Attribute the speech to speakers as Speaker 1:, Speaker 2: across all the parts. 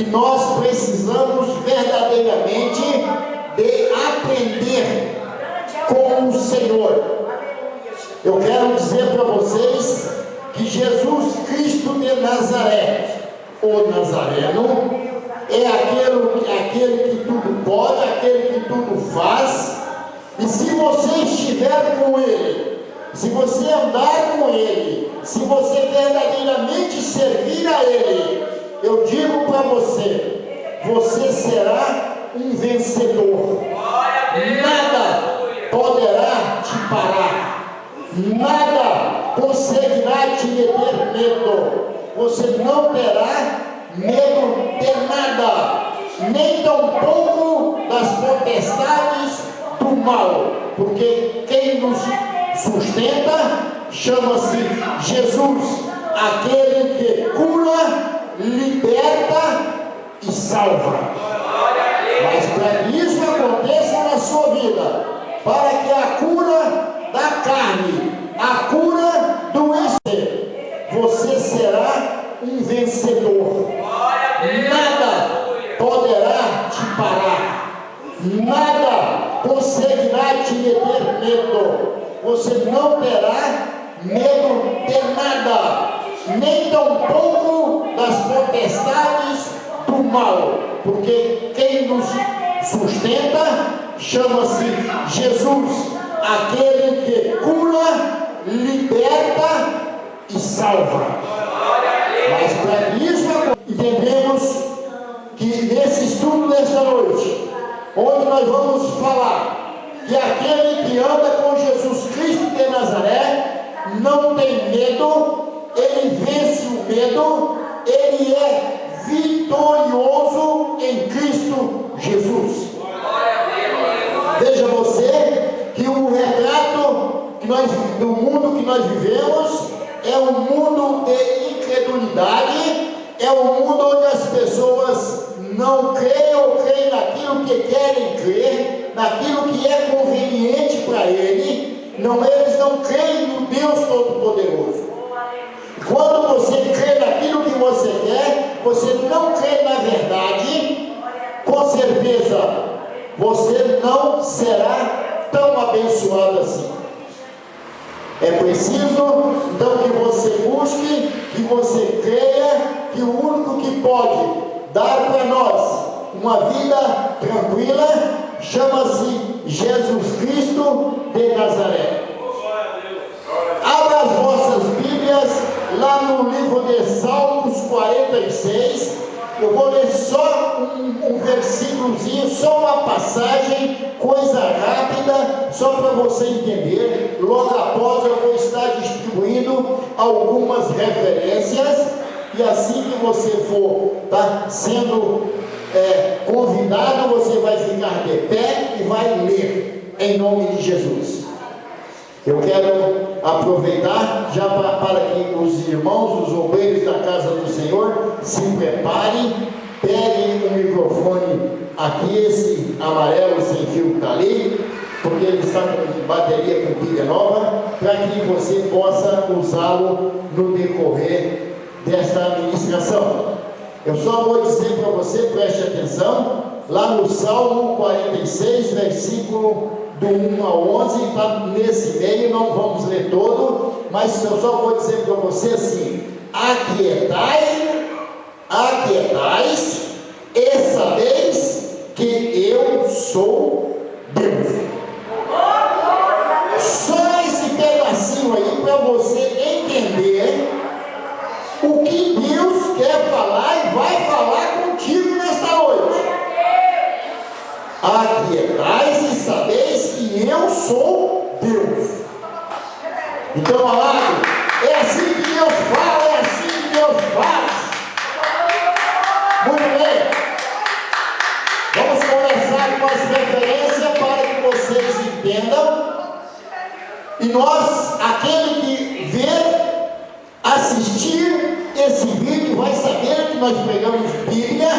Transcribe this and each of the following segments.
Speaker 1: que nós precisamos verdadeiramente de aprender com o Senhor. Eu quero dizer para vocês que Jesus Cristo de Nazaré, o Nazareno, é aquele que tudo pode, aquele que tudo faz. E se você estiver com Ele, se você andar com Ele, se você verdadeiramente servir a Ele, eu digo para você, você será um vencedor. Nada poderá te parar, nada conseguirá te meter medo. Você não terá medo de nada, nem tampouco das potestades do mal, porque quem nos sustenta chama-se Jesus, aquele que cura, liberta e salva. Mas para que isso aconteça na sua vida, para que a cura da carne, a cura do espírito, você será um vencedor. Nada poderá te parar, nada conseguirá te meter medo. Você não terá medo de nada, nem tampouco das potestades do mal, porque quem nos sustenta chama-se Jesus, aquele que cura, liberta e salva. Mas para isso entendemos que nesse estudo desta noite, onde nós vamos falar que aquele que anda com Jesus Cristo de Nazaré não tem medo, ele vence o medo, ele é vitorioso em Cristo Jesus. Veja você que o retrato do mundo que nós vivemos é um mundo de incredulidade, é um mundo onde as pessoas não creem ou creem naquilo que querem crer, naquilo que é conveniente para eles não creem no Deus Todo-Poderoso. Quando você crê naquilo que você quer, você não crê na verdade, com certeza você não será tão abençoado assim. É preciso então que você busque, que você creia que o único que pode dar para nós uma vida tranquila chama-se Jesus Cristo de Nazaré. Abra as vossas Bíblias lá no livro de Salmos 46. Eu vou ler só um versículozinho, só uma passagem, coisa rápida, só para você entender. Logo após eu vou estar distribuindo algumas referências, e assim que você for sendo convidado, você vai ficar de pé e vai ler em nome de Jesus. Eu quero aproveitar já para que os irmãos, os obreiros da casa do Senhor se preparem, peguem o microfone aqui, esse amarelo sem fio que está ali, porque ele está com bateria com pilha nova, para que você possa usá-lo no decorrer desta administração. Eu só vou dizer para você, preste atenção, lá no Salmo 46, versículo do 1 ao 11, está nesse meio, não vamos ler todo, mas eu só vou dizer para você assim: aquietais e sabeis que eu sou Deus. Só esse pedacinho aí para você entender o que Deus quer falar e vai falar contigo nesta noite. Aquietais e sabeis que eu sou Deus. Então, amado, é assim que Deus fala, é assim que Deus faz. Muito bem. Vamos começar com as referências para que vocês entendam. E nós, aquele que assistir esse vídeo vai saber que nós pegamos Bíblia.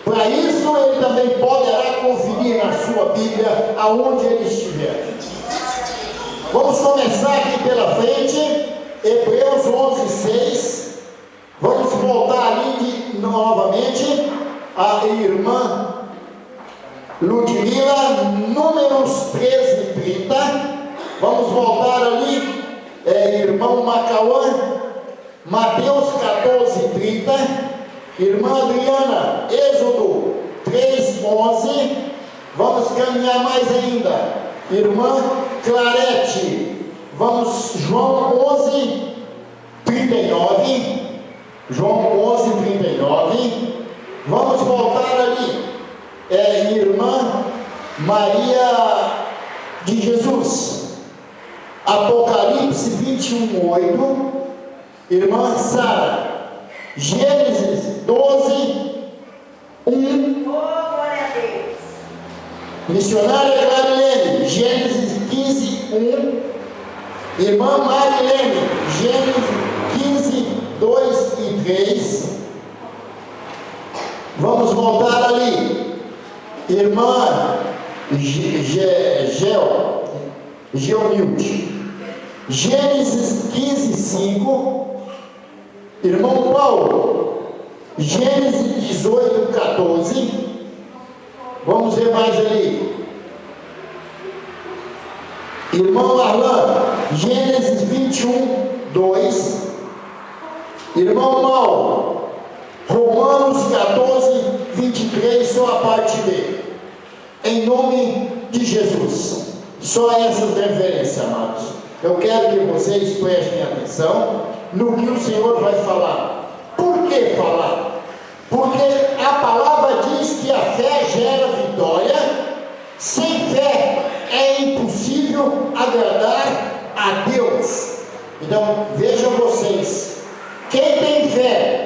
Speaker 1: Para isso, ele também poderá conferir na sua Bíblia aonde ele estiver. Vamos começar aqui pela frente, Hebreus 11:6. Vamos voltar ali novamente a irmã Ludmila, Números 13 e 30. Vamos voltar ali, irmão Macauã, Mateus 14 e 30. Irmã Adriana, Êxodo 3, 11. Vamos caminhar mais ainda. Irmã Clarete, vamos, João 11, 39. João 11, 39. Vamos voltar ali. Irmã Maria de Jesus, Apocalipse 21, 8. Irmã Sara, Gênesis 12, 1. Missionária Clarilene, Gênesis 15, 1. Irmã Marilene, Gênesis 15, 2 e 3. Vamos voltar ali. Irmã Geonilde, Gênesis 15, 5. Irmão Paulo, Gênesis 18, 14. Vamos ver mais ali. Irmão Arlan, Gênesis 21, 2. Irmão Mauro, Romanos 14, 23, só a parte B. Em nome de Jesus. Só essas referências, amados. Eu quero que vocês prestem atenção no que o Senhor vai falar. Por que falar? Porque a palavra diz que a fé gera vitória. Sem fé é impossível agradar a Deus. Então, vejam vocês. Quem tem fé?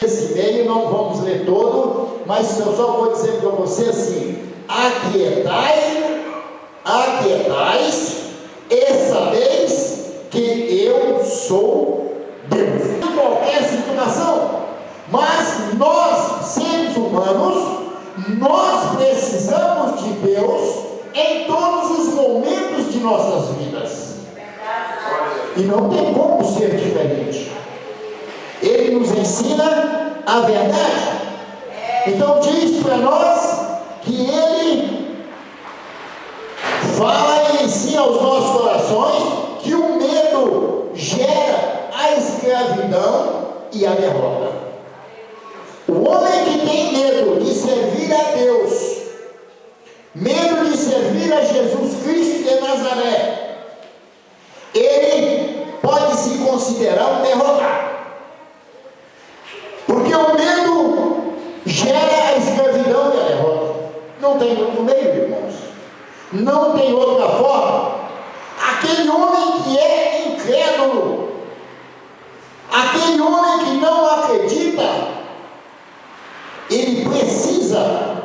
Speaker 1: Esse meio não vamos ler todo, mas eu só vou dizer para você assim: aquietais e sabeis que eu sou Deus. Em qualquer situação, mas nós, seres humanos, nós precisamos de Deus em todos os momentos de nossas vidas. E não tem como ser diferente. Ele nos ensina a verdade. Então diz para nós que Ele fala e ensina aos nossos corações que o medo gera a escravidão e a derrota. O homem que tem medo de servir a Deus, medo de servir a Jesus Cristo de Nazaré, ele pode se considerar um derrotado. Porque o medo gera a escravidão e a derrota. Não tem outro meio, irmãos. Não tem outra forma. Aquele homem que é incrédulo, aquele homem que não acredita, ele precisa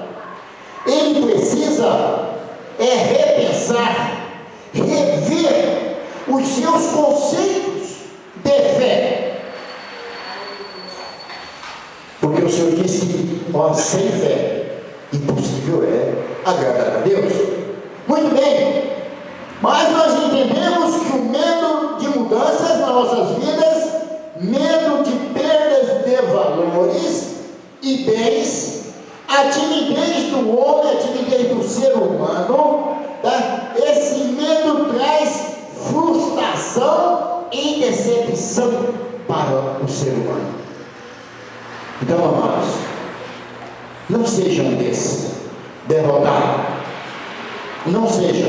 Speaker 1: repensar, rever os seus conceitos de fé. Porque o Senhor disse que sem fé impossível é agradar a Deus. Muito bem, mas nós entendemos que o medo de mudanças nas nossas vidas, medo de perdas de valores e bens, a timidez do homem, a timidez do ser humano, tá? Esse medo traz frustração e decepção para o ser humano. Então, amados, não sejam desses derrotados. Não seja.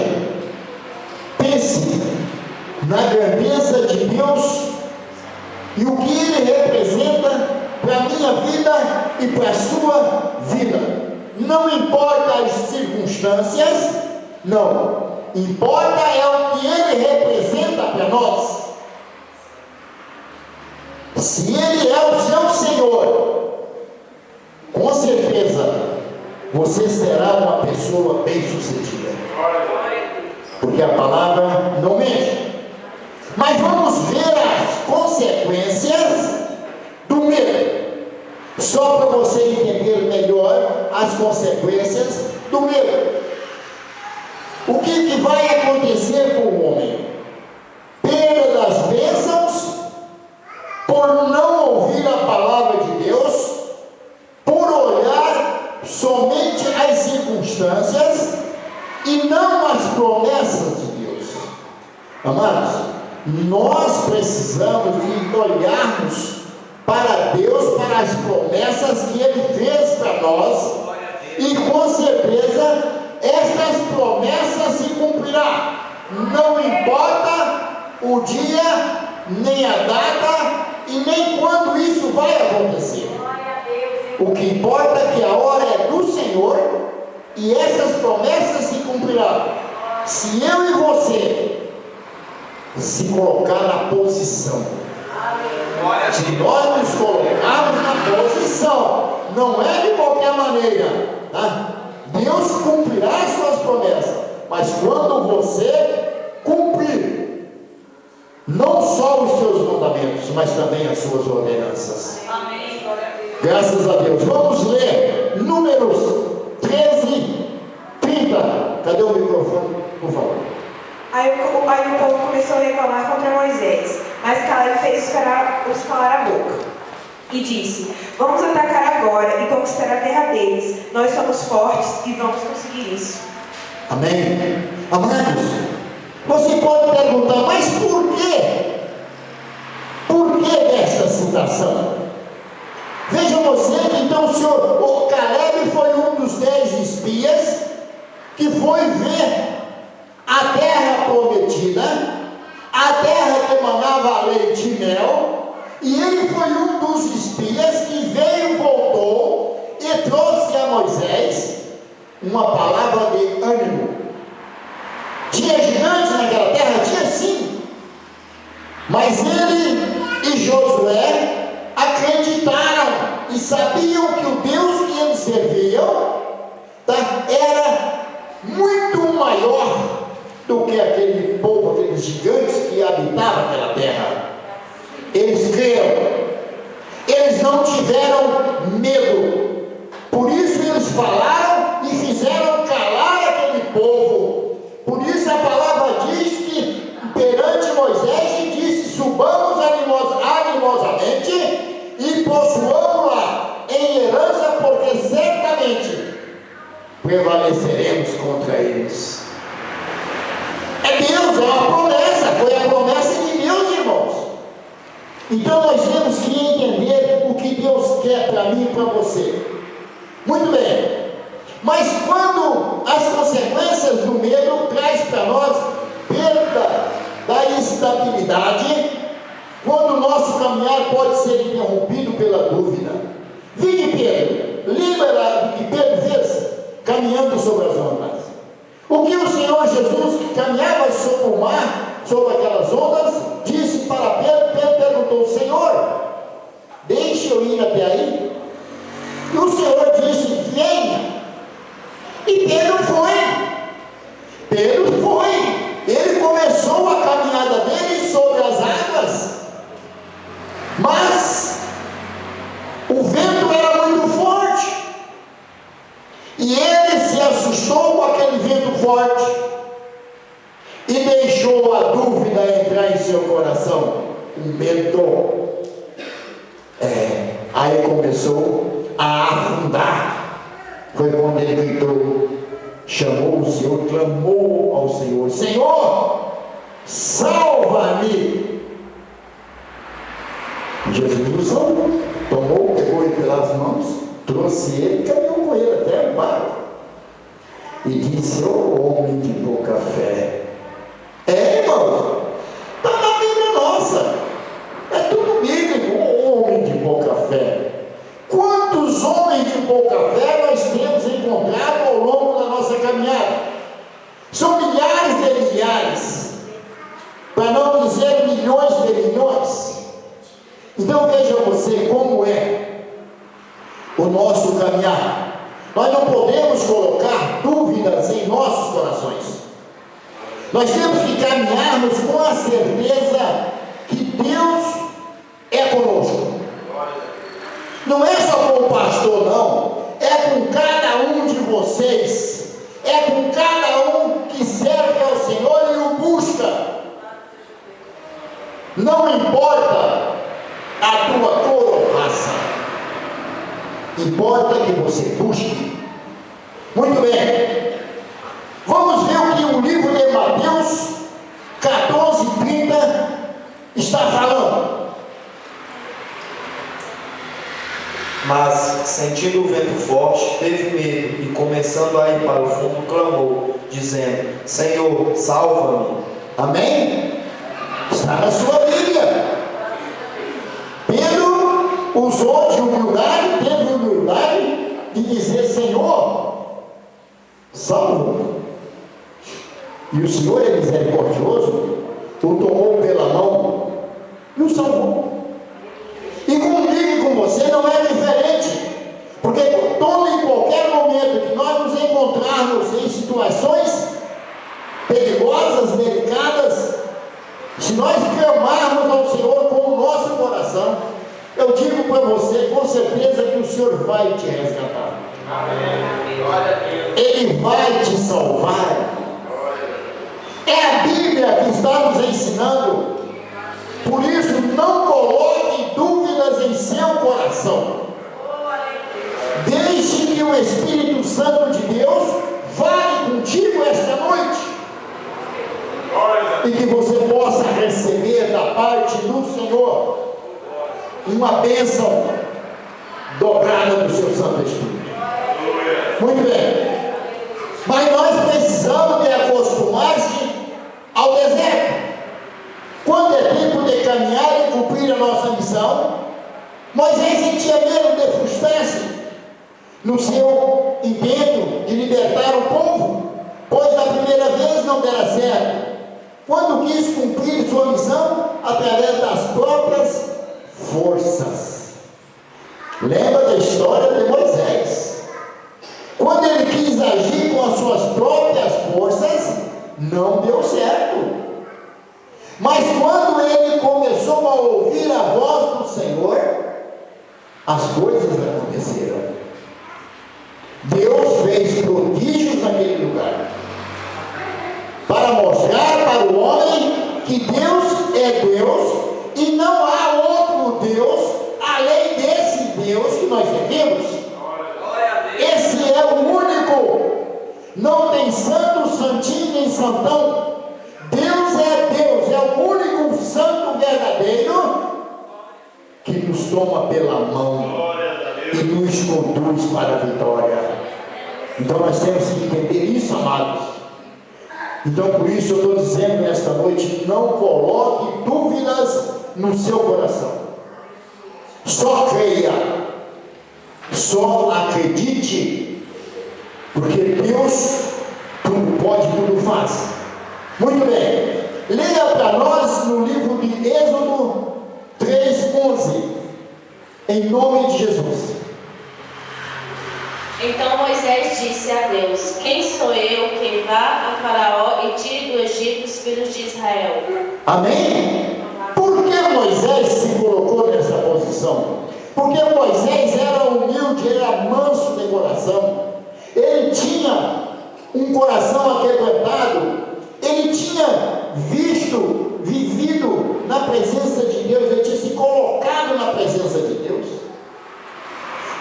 Speaker 1: Pense na grandeza de Deus e o que Ele representa para a minha vida e para a sua vida. Não importa as circunstâncias, não. Importa é o que Ele representa para nós. Se Ele é o seu Senhor, com certeza você será uma pessoa bem-sucedida. Porque a palavra não mente. Mas vamos ver as consequências do medo. Só para você entender melhor as consequências do medo. O que vai acontecer com o homem? Perda das bênçãos, por não ouvir a palavra de Deus, por olhar circunstâncias e não as promessas de Deus. Amados, nós precisamos de olharmos para Deus, para as promessas que Ele fez para nós, e com certeza estas promessas se cumprirão. Não importa o dia, nem a data e nem quando isso vai acontecer. O que importa é que a hora é do Senhor e essas promessas se cumprirão. Se eu e você se colocar na posição, se nós nos colocarmos na posição, não é de qualquer maneira, tá? Deus cumprirá as suas promessas, mas quando você cumprir não só os seus mandamentos, mas também as suas ordenanças. Amém. Graças a Deus. Vamos ler Números 13, 30. Cadê o microfone, por favor?
Speaker 2: Aí o povo começou a reclamar contra Moisés, mas Caleb fez os calar a boca e disse: vamos atacar agora e conquistar a terra deles. Nós somos fortes e vamos conseguir isso.
Speaker 1: Amém. Amados, você pode perguntar, mas por quê? Por que desta citação? Veja você que então o Caleb foi um dos 10 espias que foi ver a terra prometida, a terra que emanava leite e mel, e ele foi um dos espias que veio, voltou e trouxe a Moisés uma palavra de ânimo. Tinha gigantes naquela terra? Tinha sim, mas ele e Josué acreditaram e sabiam que o Deus que eles serviam era muito maior do que aquele povo, aqueles gigantes que habitavam aquela terra. Eles creram, eles não tiveram medo, por isso eles falaram e fizeram calar aquele povo. Por isso a palavra diz que perante Moisés e disse: subamos animosamente e possuamos-la em herança, porque certamente prevaleceremos contra eles. É Deus, é uma promessa, foi a promessa de Deus, irmãos. Então nós temos que entender o que Deus quer para mim e para você. Muito bem, mas quando as consequências do medo traz para nós perda da estabilidade, quando o nosso caminhar pode ser interrompido pela dúvida. Vide Pedro, lembra do que Pedro fez caminhando sobre as ondas? O que o Senhor Jesus, que caminhava sobre o mar, sobre aquelas ondas, disse para Pedro? Pedro perguntou: Senhor, deixe eu ir até aí? E o Senhor disse: venha. E Pedro foi. Ele começou a caminhada dele sobre as águas, mas o vento era muito forte, e ele se assustou com aquele vento forte, e deixou a dúvida entrar em seu coração, o medo. Aí começou a afundar. Foi quando ele gritou, chamou o Senhor, clamou ao Senhor: Senhor, salva-me. Jesus tomou, pegou ele pelas mãos, trouxe ele e caminhou com ele até o barco, e disse: homem de pouca fé. Irmão, está na Bíblia nossa, é tudo bíblico. Homem de pouca fé. Quantos homens de pouca fé nós temos encontrado ao longo da nossa caminhada? São milhares de milhares, para não dizer milhões de milhões. Então veja você como é o nosso caminhar. Nós não podemos colocar dúvidas em nossos corações. Nós temos que caminharmos com a certeza que Deus é conosco. Não é só com o pastor, não. É com cada um de vocês. É com cada um que serve ao Senhor e o busca. Não importa a tua cor ou raça, importa que você busque. Muito bem. Vamos ver o que o livro de Mateus 14:30 está falando.
Speaker 3: Mas, sentindo o vento forte, teve medo e, começando a ir para o fundo, clamou, dizendo: Senhor, salva-me.
Speaker 1: Amém? Está na sua Bíblia. Pedro usou de humildade, teve humildade de dizer: Senhor, salva-me. E o Senhor é misericordioso, o tomou pela mão e o salvou. E comigo e com você não é diferente, porque todo e qualquer momento que nós nos encontrarmos em situações perigosas, delicadas, se nós clamarmos ao Senhor com o nosso coração, eu digo para você com certeza que o Senhor vai te resgatar. Ele vai te salvar. É a Bíblia que está nos ensinando. Por isso, não coloque dúvidas em seu coração. Deixe que o Espírito Santo de Deus fale contigo esta noite. E que você possa receber da parte do Senhor uma bênção dobrada do seu Santo Espírito. Muito bem. Mas nós precisamos de acostumar-se ao deserto. Quando é tempo de caminhar e cumprir a nossa missão, Moisés sentia medo de frustrar-se no seu intento de libertar o povo, pois da primeira vez não dera certo, quando quis cumprir sua missão através das próprias forças. Lembra da história de Moisés? Quando ele quis agir com as suas próprias forças, não deu certo. Mas quando ele começou a ouvir a voz do Senhor, as coisas aconteceram. Deus fez prodígios naquele lugar, para mostrar para o homem que Deus é Deus e não há outro Deus além desse Deus que nós servimos. Esse é o único. Não tem santo, santinho nem santão. Deus é Deus, é o único santo verdadeiro que nos toma pela mão e nos conduz para a vitória. Então nós temos que entender isso, amados. Então por isso eu estou dizendo nesta noite: não coloque dúvidas no seu coração. Só creia, só acredite, porque Deus tudo pode, tudo faz. Muito bem, leia para nós no livro de Êxodo 3:11, em nome de Jesus.
Speaker 4: Então Moisés disse a Deus: Quem sou eu que vá a Faraó e tire do Egito os filhos de Israel?
Speaker 1: Amém? Por que Moisés se colocou nessa posição? Porque Moisés era humilde, era manso de coração. Ele tinha um coração aquebrantado. Ele tinha vivido na presença de Deus. Ele tinha se colocado na presença de Deus.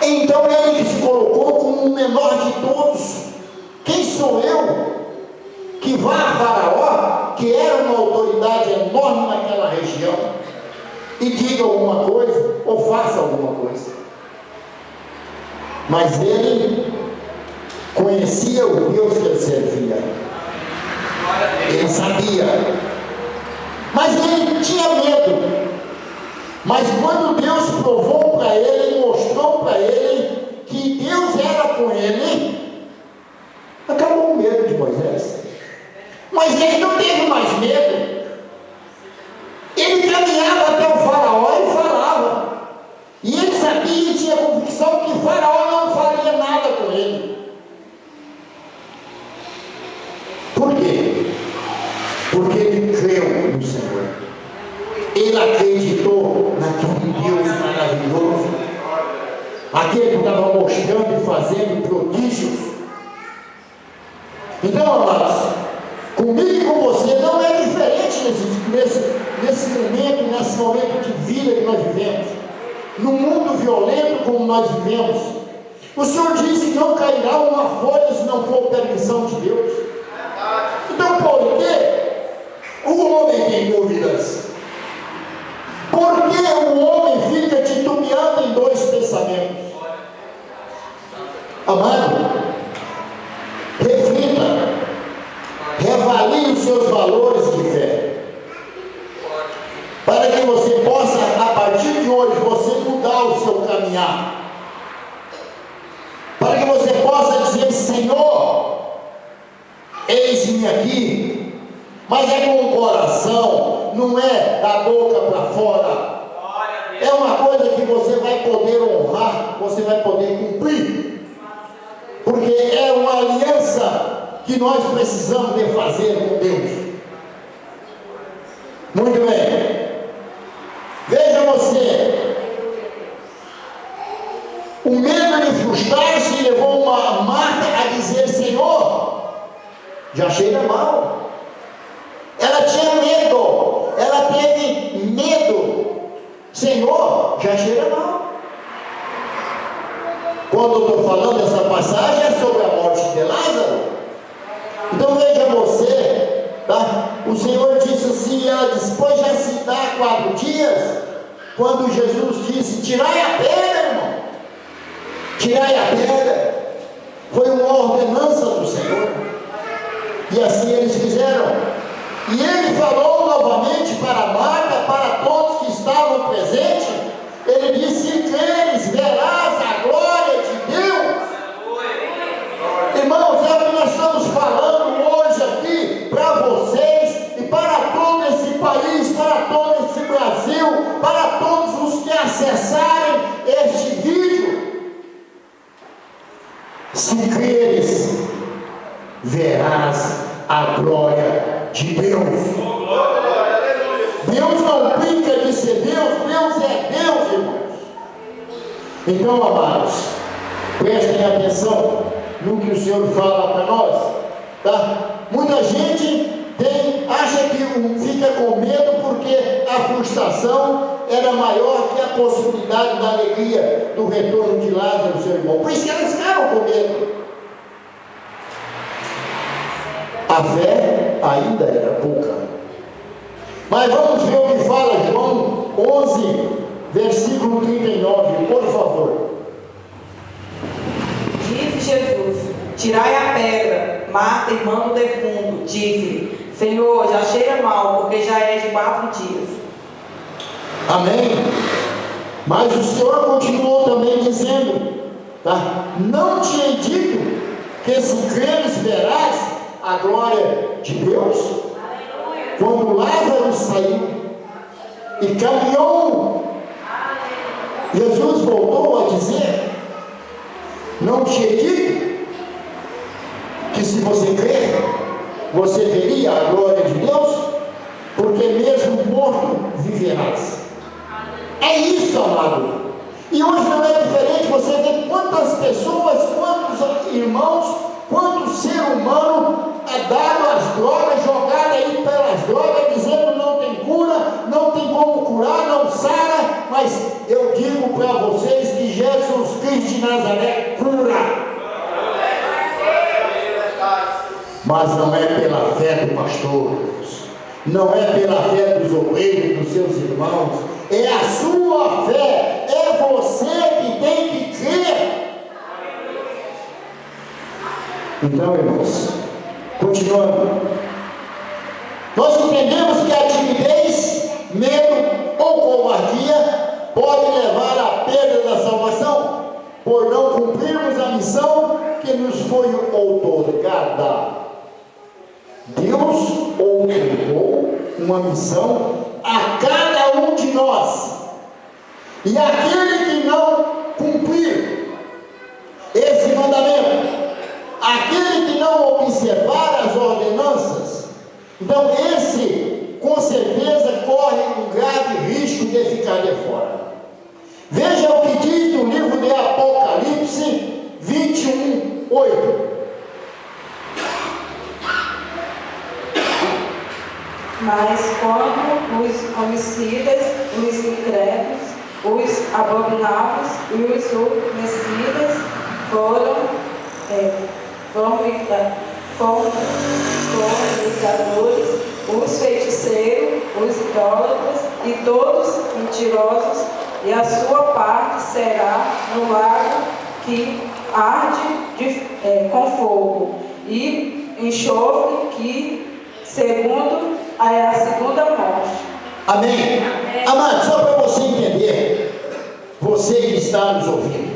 Speaker 1: Então ele se colocou como o menor de todos. Quem sou eu que vá a Faraó, que era uma autoridade enorme naquela região, e diga alguma coisa ou faça alguma coisa? Mas ele conhecia o Deus que ele servia. Ele sabia, mas ele tinha medo. Mas quando Deus provou para ele, mostrou para ele que Deus era com ele, acabou o medo de Moisés. Mas ele não teve mais medo. Ele caminhava até o Faraó e falava, e ele sabia e tinha convicção que o Faraó não faria nada com ele. Por quê? Porque ele creu no Senhor. Ele acreditou naquele Deus maravilhoso, aquele que estava mostrando e fazendo prodígios. Então, amados, comigo e com você não é diferente nesse momento de vida que nós vivemos, no mundo violento como nós vivemos. O Senhor disse que não cairá uma folha se não for permissão de Deus. Então por que o homem tem dúvidas? Por que o homem fica titubeando em dois pensamentos? Amado, reflita, reavalie os seus valores de fé, para que você possa, a partir de hoje, você mudar o seu caminhar, para que você possa dizer: Senhor, eis-me aqui, mas é com o coração, não é da boca para fora. É uma coisa que você vai poder honrar, você vai poder cumprir, porque é uma aliança que nós precisamos de fazer com Deus. Muito bem. Veja você, o medo de frustrar-se levou uma Marta a dizer: Senhor, já cheira mal. Ela tinha medo, ela teve medo. Senhor, já cheira mal. Quando eu estou falando dessa passagem, é sobre a morte de Lázaro. Então veja você, tá? O Senhor disse assim, ela disse: pois já se dá 4 dias, quando Jesus disse: tirai a pedra, irmão, tirai a pedra. Foi uma ordenança do Senhor, e assim eles fizeram. E ele falou novamente para Marta, para todos que estavam presentes. Ele disse: se creres, verás a glória de Deus. Irmãos, é o que nós estamos falando hoje aqui para vocês e para todo esse país, para todo esse Brasil, para todos os que acessarem este vídeo. Se creres, verás a glória de Deus. Deus não brinca de ser Deus, Deus é Deus, irmãos. Então, amados, prestem atenção no que o Senhor fala para nós, tá? Muita gente acha que fica com medo porque a frustração era maior que a possibilidade da alegria do retorno de Lázaro, seu irmão. Por isso que elas ficaram com medo. A fé ainda era pouca. Mas vamos ver o que fala João 11, versículo 39, por favor.
Speaker 2: Disse Jesus: tirai a pedra. Marta, irmã do defunto, disse: Senhor, já cheira mal, porque já é de 4 dias.
Speaker 1: Amém? Mas o Senhor continuou também dizendo, tá? Não te hei dito que se creres verás a glória de Deus? Quando Lázaro saiu e caminhou, Jesus voltou a dizer: não te hei dito que se você crer, você veria a glória de Deus? Porque mesmo morto viverás. É isso, amado. E hoje não é diferente. Você vê quantas pessoas, quantos irmãos, quanto ser humano é dado às drogas, jogado aí pelas drogas, dizendo não tem cura, não tem como curar, não sara. Mas eu digo para vocês que Jesus Cristo de Nazaré cura. Mas não é pela fé do pastor, não é pela fé dos obreiros, dos seus irmãos, é a sua fé, é você que tem que crer. Então, irmãos, continuando, nós entendemos que a timidez, medo ou covardia pode levar à perda da salvação, por não cumprirmos a missão que nos foi outorgada. Deus outorgou uma missão a cada um de nós, e aquele que não cumprir esse mandamento, aquele que não observar as ordenanças, então esse com certeza corre um grave risco de ficar de fora. Veja o que diz no livro de Apocalipse 21:8.
Speaker 2: Mas quando os homicidas, os incrédulos, os abomináveis e os homicidas foram fornicadores, os feiticeiros, os idólatras e todos mentirosos, e a sua parte será no lago que arde com fogo e enxofre, que segundo é a segunda morte.
Speaker 1: Amém? Amado, só para você entender, você que está nos ouvindo,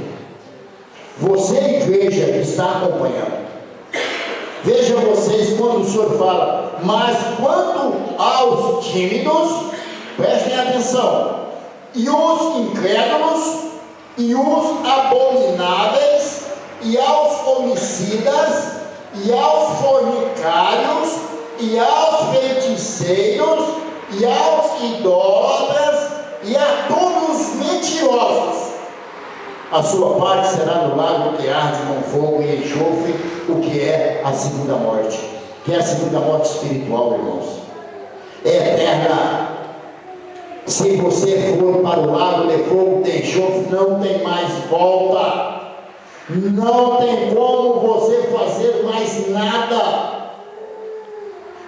Speaker 1: você, igreja, que está acompanhando, veja vocês quando o Senhor fala, mas quanto aos tímidos, prestem atenção, e os incrédulos, e os abomináveis, e aos homicidas, e aos fornicários, e aos feiticeiros, e aos idólatras, e a todos os mentirosos, a sua parte será no lago que arde com fogo e enxofre, o que é a segunda morte, que é a segunda morte espiritual, irmãos, é eterna. Se você for para o lago de fogo de enxofre, não tem mais volta, não tem como você fazer mais nada.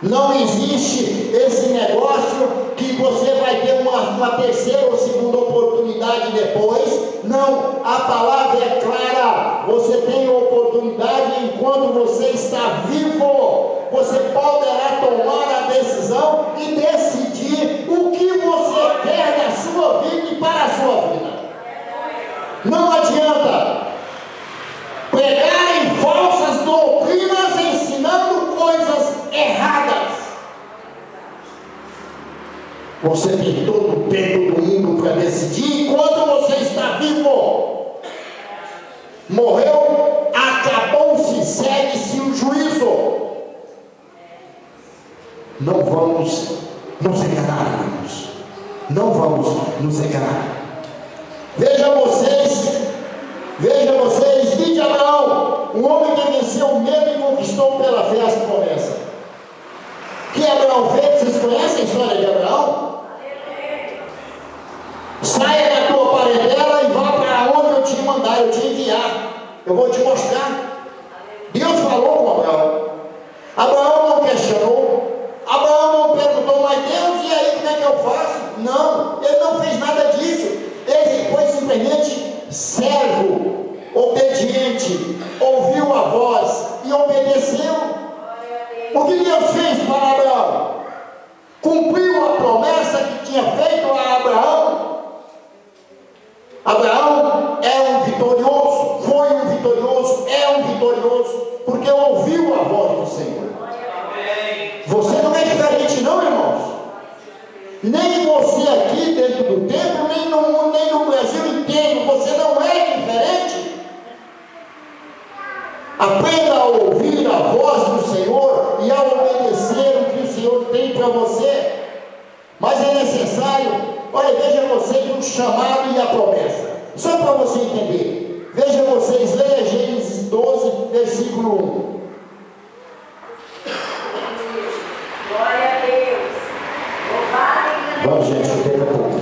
Speaker 1: Não existe esse negócio que você vai ter uma terceira ou segunda oportunidade depois. Não, a palavra é clara. Você tem oportunidade enquanto você está vivo. Você poderá tomar a decisão e decidir o que você quer da sua vida e para a sua vida. Não adianta pregarem falsas doutrinas ensinando coisas erradas. Você tem todo o tempo do mundo para decidir enquanto você está vivo. Morreu, acabou-se, segue-se o juízo. Não vamos nos enganar, irmãos. Não vamos nos enganar. Veja vocês, vide Abraão, um homem que venceu o medo e conquistou pela fé as promessas. O que Abraão fez? Vocês conhecem a história de Abraão? Saia da tua parentela e vá para onde eu te mandar, eu te enviar. Eu vou te mostrar. Deus falou com Abraão. Abraão não questionou. Abraão não perguntou, mas Deus, e aí como é que eu faço? Não, ele não fez nada disso. Ele foi simplesmente servo, obediente, ouviu a voz e obedeceu. O que Deus fez para Abraão? Cumpriu a promessa que tinha feito a Abraão. Abraão é um vitorioso, foi um vitorioso, é um vitorioso, porque ouviu a voz do Senhor. Você não é diferente não, irmãos. Nem você aqui dentro do templo, nem no mundo, nem no Brasil inteiro, você não é diferente. Aprenda a ouvir a voz do Senhor e a obedecer o que o Senhor tem para você. Mas é necessário, olha, veja vocês o chamado e a promessa. Só para você entender. Veja vocês, leia Gênesis 12, versículo 1.
Speaker 5: Glória a Deus.
Speaker 1: Vamos, gente, daqui a pouco.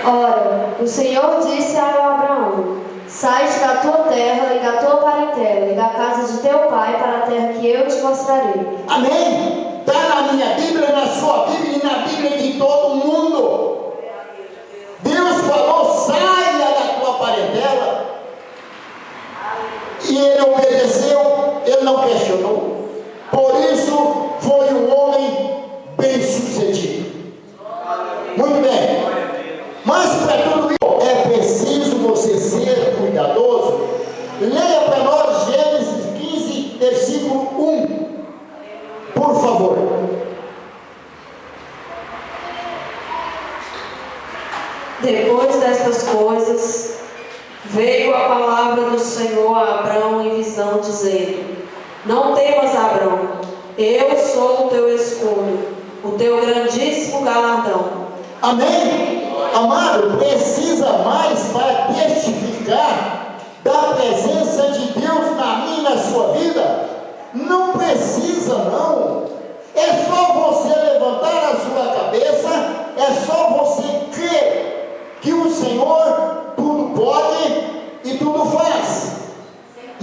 Speaker 5: Ora, o Senhor disse a Abraão: sai da tua terra e da tua parentela e da casa de teu pai para a terra que eu te mostrarei.
Speaker 1: Amém? Está na minha Bíblia, na sua Bíblia e na Bíblia de todo mundo. Deus falou, saia da tua parentela. E ele obedeceu, ele não questionou. Por isso, foi um homem bem sucedido. Muito bem. Mas para tudo isso, é preciso você ser cuidadoso. Leia para nós Gênesis 15, versículo 1. Por favor.
Speaker 2: Depois destas coisas, veio a palavra do Senhor a Abrão em visão, dizendo: não temas, Abrão, eu sou o teu escudo, o teu grandíssimo galardão.
Speaker 1: Amém? Amado, precisa mais para testificar da presença de Deus na minha e na sua vida? Não precisa, não. É só você levantar a sua cabeça, é só você crer que o Senhor tudo pode e tudo faz.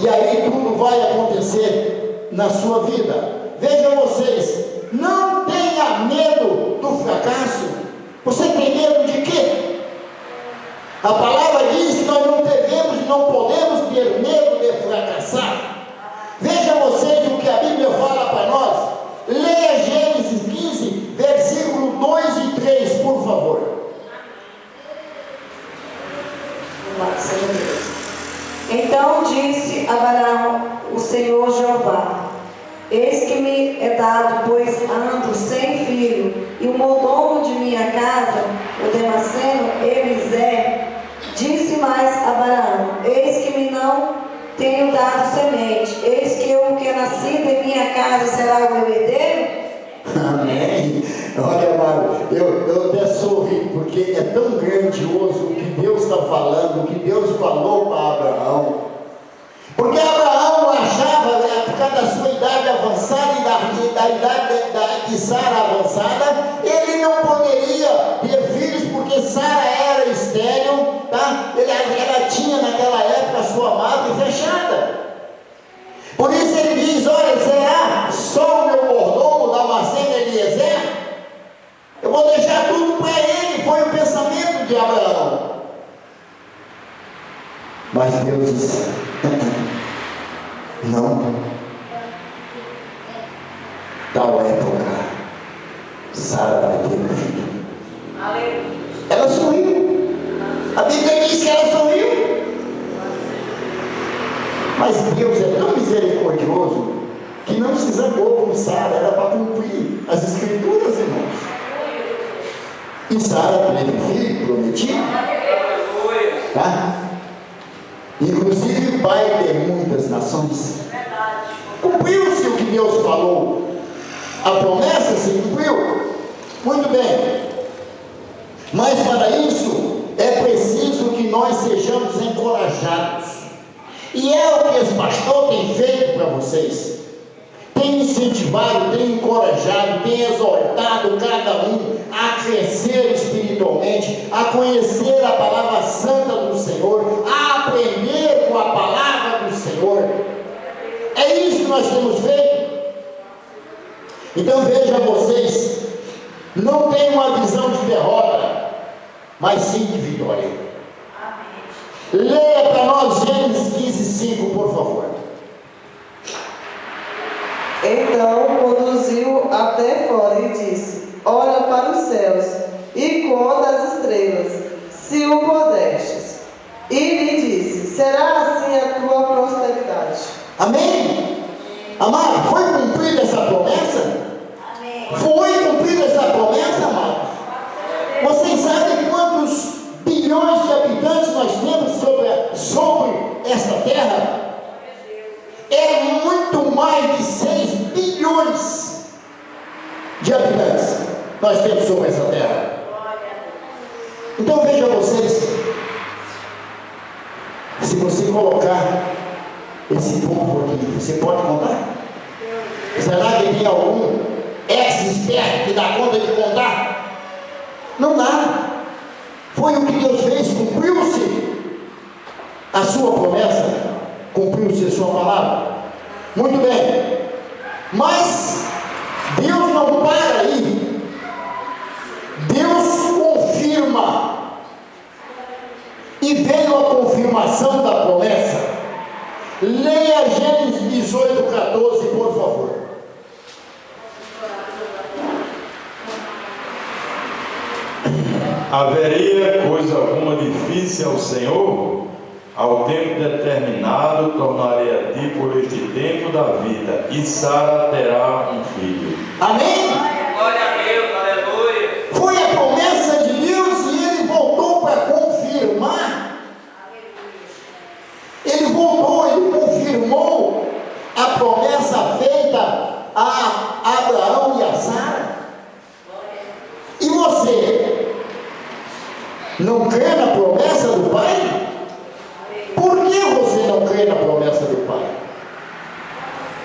Speaker 1: E aí tudo vai acontecer na sua vida. Vejam vocês, não tenha medo do fracasso. Você tem medo de quê? A palavra diz que nós não devemos, não podemos ter medo de fracassar. Vejam vocês o que a Bíblia fala para nós. Leia Gênesis 15, versículo 2 e 3, por favor.
Speaker 6: Então disse Abraão, o Senhor Jeová: eis que me é dado, pois ando sem filho, e o mordomo de minha casa, o Damasceno, Elisé, disse mais Abraão: eis que me não tenho dado semente, eis que o que é nascido em minha casa será o meu herdeiro?
Speaker 1: Amém. Olha, amado, eu até sorri, porque é tão grandioso o que Deus está falando, o que Deus falou para Abraão. Porque Abraão achava, por causa da sua idade avançada e da idade de Sara avançada, ele não poderia ter filhos, porque Sara era estéril, tá? Ela tinha naquela época a sua madre fechada. Por isso ele diz: olha, será só o meu mordomo Damasceno Eliezer? Eu vou deixar tudo para ele. Foi o pensamento de Abraão. Mas Deus disse: não. Tal época, Sara vai ter um filho. Ela sorriu. A Bíblia diz que ela sorriu. Mas Deus é tão misericordioso que não se zangou com Sara. Era para cumprir as escrituras, irmãos. E Sara teve um filho prometido, tá? Inclusive pai de muitas nações. Cumpriu-se o que Deus falou. A promessa se cumpriu. Muito bem. Mas para isso é preciso que nós sejamos encorajados. E é o que esse pastor tem feito para vocês. Tem incentivado, tem encorajado, tem exortado cada um a crescer espiritualmente, a conhecer a palavra santa do Senhor, a aprender com a palavra do Senhor. É isso que nós temos feito. Então vejam vocês, não tem uma visão de derrota, mas sim de vitória. Leia para nós Gênesis 15:5, por favor.
Speaker 6: Então conduziu até fora e disse: olha para os céus e conta as estrelas, se o pudestes. E lhe disse: será assim a tua prosperidade.
Speaker 1: Amém? Amado, foi cumprida essa promessa?
Speaker 4: Amém.
Speaker 1: Foi cumprida essa promessa, amado? Vocês sabem quantos bilhões de habitantes nós temos sobre esta terra? É muito mais de 6 bilhões de habitantes nós temos sobre essa terra. Então vejam vocês, se você colocar esse povo aqui, você pode contar? Será que tem algum ex-esperto que dá conta de contar? Não dá. Foi o que Deus fez, cumpriu-se a sua promessa, cumpriu-se a sua palavra. Muito bem. Mas Deus não para aí. Deus confirma. E veio a confirmação da promessa. Leia Gênesis 18:14, por favor.
Speaker 7: Haveria coisa alguma difícil ao Senhor? Ao tempo determinado tornarei a ti por este tempo da vida, e Sara terá um filho.
Speaker 1: Amém?
Speaker 8: Glória a Deus, aleluia.
Speaker 1: Foi a promessa de Deus e ele voltou para confirmar. Ele voltou, ele confirmou a promessa feita a Abraão e a Sara. E você não crê na promessa do Pai? Por que você não crê na promessa do Pai?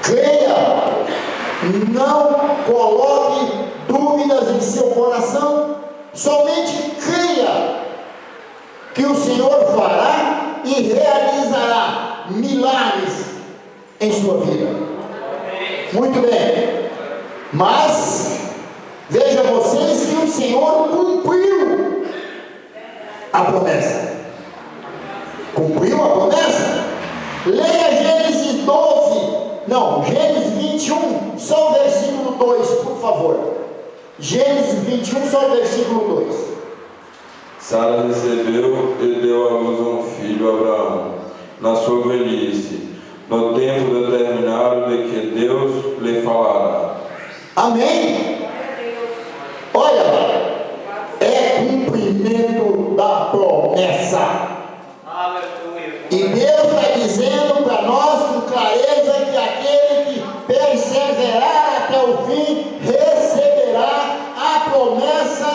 Speaker 1: Creia, não coloque dúvidas em seu coração, somente creia que o Senhor fará e realizará. milagres em sua vida. Muito bem. Mas veja vocês que o Senhor cumpriu a promessa. Cumpriu a promessa? Leia Gênesis 21, só o versículo 2, por favor. Gênesis 21, só o versículo 2.
Speaker 7: Sara recebeu e deu à luz um filho, Abraão, na sua velhice, no tempo determinado de que Deus lhe falara.
Speaker 1: Amém? Olha, é cumprimento da promessa. E Deus está dizendo para nós com clareza que aquele que perseverar até o fim receberá a promessa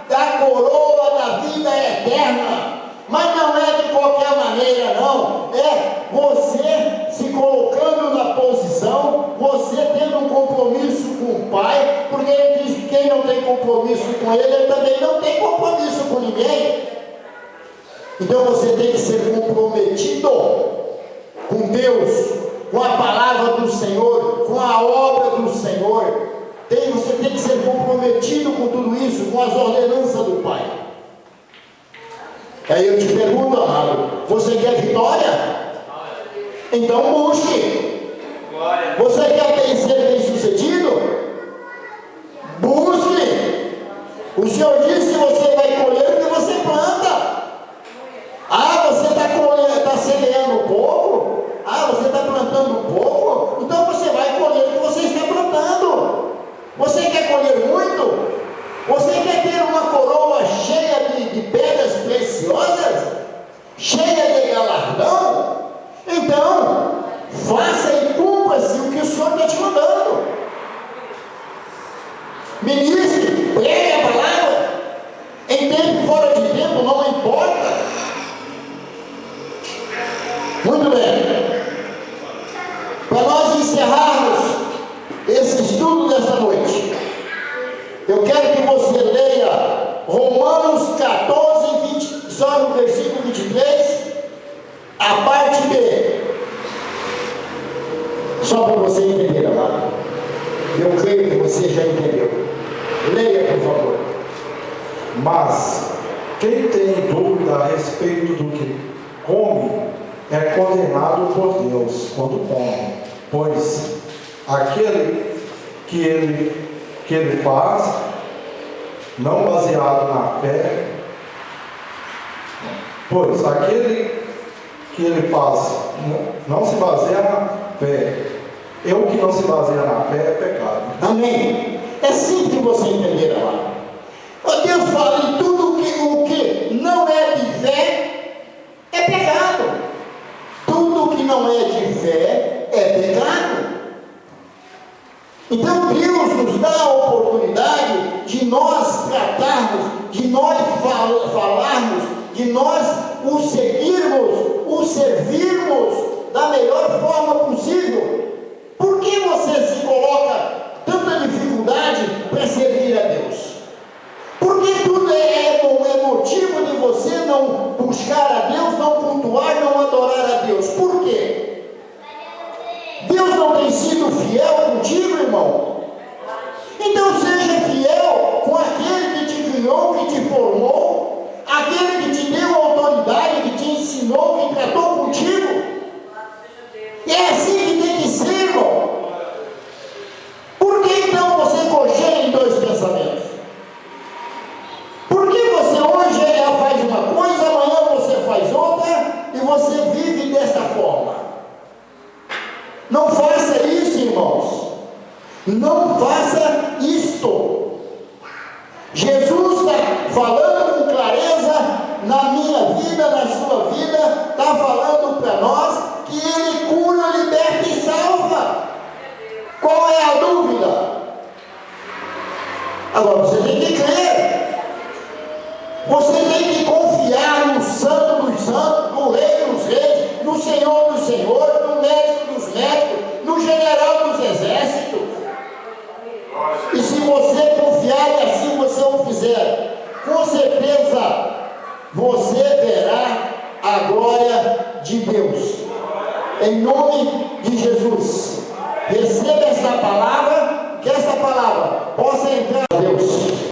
Speaker 1: da coroa da vida eterna. Mas não é de qualquer maneira, não. É você se colocando na posição, você tendo um compromisso com o Pai, porque Ele diz que quem não tem compromisso com Ele também não tem compromisso com ninguém. Então você tem que ser comprometido com Deus, com a palavra do Senhor, com a obra do Senhor. Você tem que ser comprometido com tudo isso, com as ordenanças do Pai. Aí eu te pergunto, amado, você quer vitória? Então busque. Você quer ser bem sucedido? Busque. O Senhor disse que você vai colher o que você planta. Você está semeando pouco? Você está plantando pouco? Então você vai colher o que você está plantando. Você quer colher muito? Você quer ter uma coroa cheia de pedras preciosas? Cheia de galardão? Então, faça e cumpra-se o que o Senhor está te mandando. Ministre, pregue a palavra. Em tempo e fora de tempo, não importa. Muito bem. Para nós encerrarmos esse estudo desta noite, eu quero que você leia Romanos 14, 20, só no versículo 23, a parte B. Só para você entender, amado. Eu creio que você já entendeu. Leia, por favor.
Speaker 9: Mas quem tem dúvida a respeito do que come é condenado por Deus quando come, pois aquele que ele faz, não baseado na fé, pois aquele que ele faz não se baseia na fé, e o que não se baseia na fé é pecado.
Speaker 1: Amém? É simples você entender, amado. Deus fala em tudo o que não é de fé é pecado. Tudo que não é de fé é pecado. Então Deus nos dá a oportunidade de nós tratarmos, de nós falarmos, de nós o seguirmos, o servirmos da melhor forma possível. Por que você se coloca tanta dificuldade para servir a Deus? Porque tudo é motivo de você não buscar a Deus, não cultuar, não adorar a Deus. Por quê? Deus não tem sido fiel contigo, irmão? Então seja fiel com aquele que te criou, que te formou, aquele que te deu autoridade, que te ensinou, que tratou contigo. E é assim que tem que ser, irmão. Por que então você cocheia em dois pensamentos? Por que você hoje faz uma coisa, amanhã você faz outra, e você vive dessa forma? Não faça isso, irmãos. Não faça isto. Jesus está falando com clareza na minha vida, na sua vida, está falando para nós que Ele cura, liberta e salva. Qual é a dúvida? Agora você tem que crer. Você tem que confiar no Santo dos Santos, no Rei dos Reis, no Senhor dos Senhores, no Médico dos Médicos, no General dos Exércitos. E se você confiar e assim você o fizer, com certeza você verá a glória de Deus. em nome de Jesus.